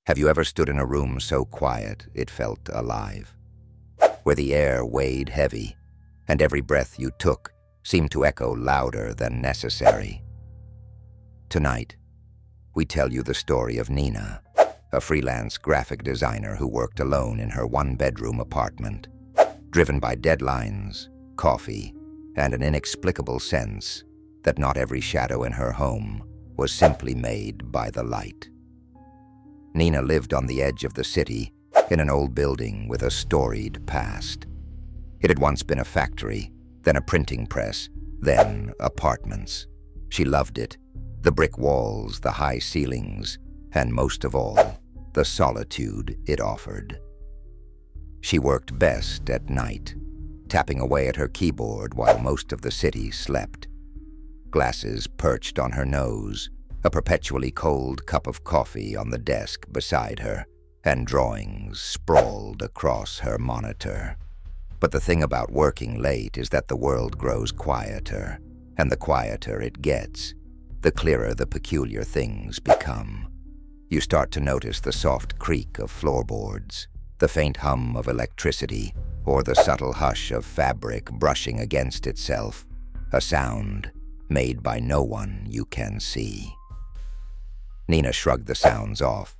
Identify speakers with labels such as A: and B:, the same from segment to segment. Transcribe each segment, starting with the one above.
A: Have you ever stood in a room so quiet it felt alive? Where the air weighed heavy, and every breath you took seemed to echo louder than necessary? Tonight, we tell you the story of Nina, a freelance graphic designer who worked alone in her one-bedroom apartment, driven by deadlines, coffee, and an inexplicable sense that not every shadow in her home was simply made by the light. Nina lived on the edge of the city in an old building with a storied past. It had once been a factory, then a printing press, then apartments. She loved it, the brick walls, the high ceilings, and most of all, the solitude it offered. She worked best at night, tapping away at her keyboard while most of the city slept. Glasses perched on her nose, a perpetually cold cup of coffee on the desk beside her, and drawings sprawled across her monitor. But the thing about working late is that the world grows quieter, and the quieter it gets, the clearer the peculiar things become. You start to notice the soft creak of floorboards, the faint hum of electricity, or the subtle hush of fabric brushing against itself, a sound made by no one you can see. Nina shrugged the sounds off.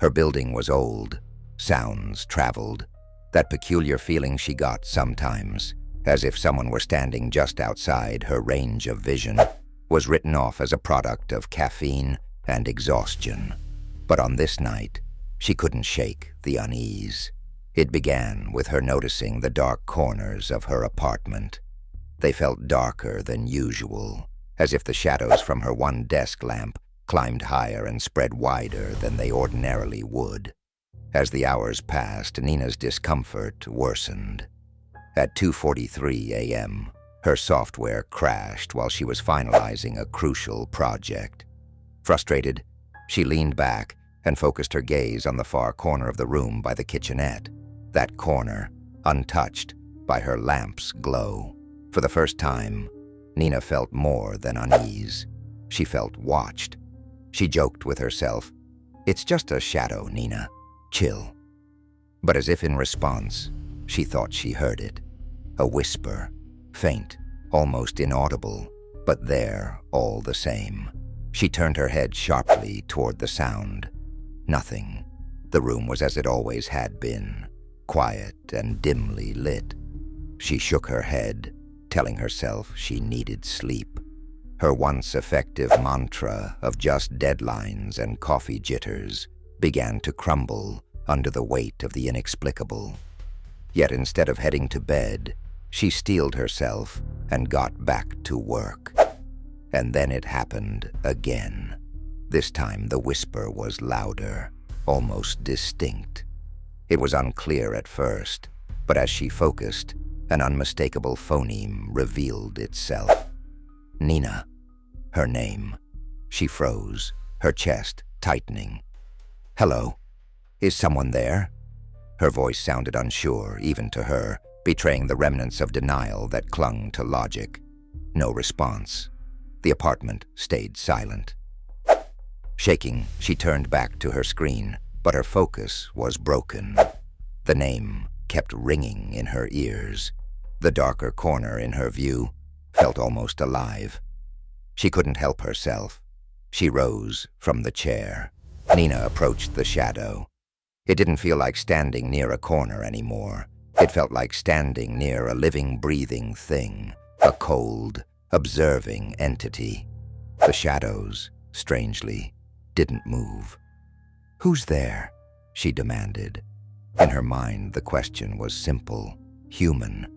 A: Her building was old, sounds traveled, that peculiar feeling she got sometimes, as if someone were standing just outside her range of vision, was written off as a product of caffeine and exhaustion. But on this night, she couldn't shake the unease. It began with her noticing the dark corners of her apartment. They felt darker than usual, as if the shadows from her one desk lamp climbed higher and spread wider than they ordinarily would. As the hours passed, Nina's discomfort worsened. At 2:43 a.m., her software crashed while she was finalizing a crucial project. Frustrated, she leaned back and focused her gaze on the far corner of the room by the kitchenette, that corner untouched by her lamp's glow. For the first time, Nina felt more than unease. She felt watched. She joked with herself, "It's just a shadow, Nina. Chill." But as if in response, she thought she heard it. A whisper, faint, almost inaudible, but there all the same. She turned her head sharply toward the sound. Nothing. The room was as it always had been, quiet and dimly lit. She shook her head, telling herself she needed sleep. Her once effective mantra of just deadlines and coffee jitters began to crumble under the weight of the inexplicable. Yet instead of heading to bed, she steeled herself and got back to work. And then it happened again. This time the whisper was louder, almost distinct. It was unclear at first, but as she focused, an unmistakable phoneme revealed itself. Nina. Her name. She froze, her chest tightening. "Hello? Is someone there?" Her voice sounded unsure, even to her, betraying the remnants of denial that clung to logic. No response. The apartment stayed silent. Shaking, she turned back to her screen, but her focus was broken. The name kept ringing in her ears. The darker corner in her view felt almost alive. She couldn't help herself. She rose from the chair. Nina approached the shadow. It didn't feel like standing near a corner anymore. It felt like standing near a living, breathing thing, a cold, observing entity. The shadows, strangely, didn't move. "Who's there?" she demanded. In her mind, the question was simple, human.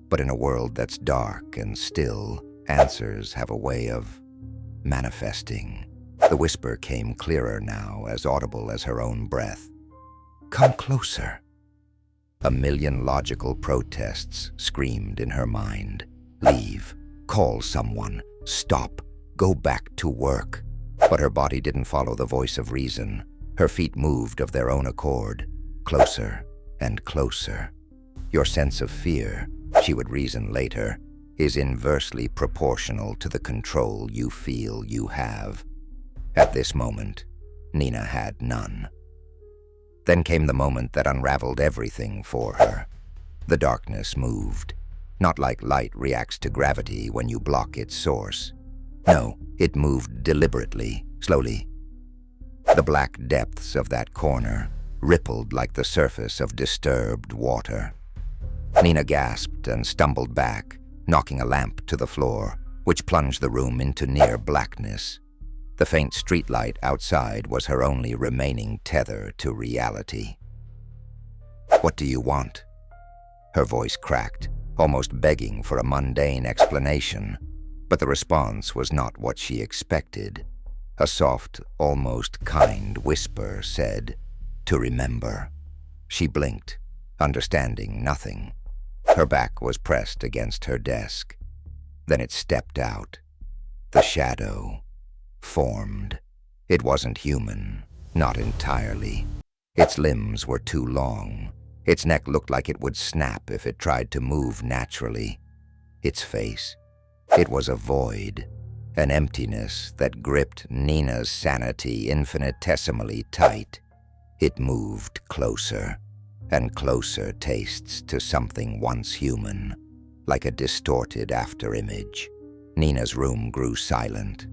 A: But in a world that's dark and still, answers have a way of manifesting. The whisper came clearer now, as audible as her own breath. "Come closer." A million logical protests screamed in her mind. Leave. Call someone. Stop. Go back to work. But her body didn't follow the voice of reason. Her feet moved of their own accord, closer and closer. Your sense of fear, she would reason later, is inversely proportional to the control you feel you have. At this moment, Nina had none. Then came the moment that unraveled everything for her. The darkness moved, not like light reacts to gravity when you block its source. No, it moved deliberately, slowly. The black depths of that corner rippled like the surface of disturbed water. Nina gasped and stumbled back, knocking a lamp to the floor, which plunged the room into near blackness. The faint streetlight outside was her only remaining tether to reality. "What do you want?" Her voice cracked, almost begging for a mundane explanation, but the response was not what she expected. A soft, almost kind whisper said, "To remember." She blinked, understanding nothing. Her back was pressed against her desk. Then it stepped out. The shadow formed. It wasn't human, not entirely. Its limbs were too long. Its neck looked like it would snap if it tried to move naturally. Its face, it was a void, an emptiness that gripped Nina's sanity infinitesimally tight. It moved closer, and closer tastes to something once human, like a distorted afterimage. Nina's room grew silent,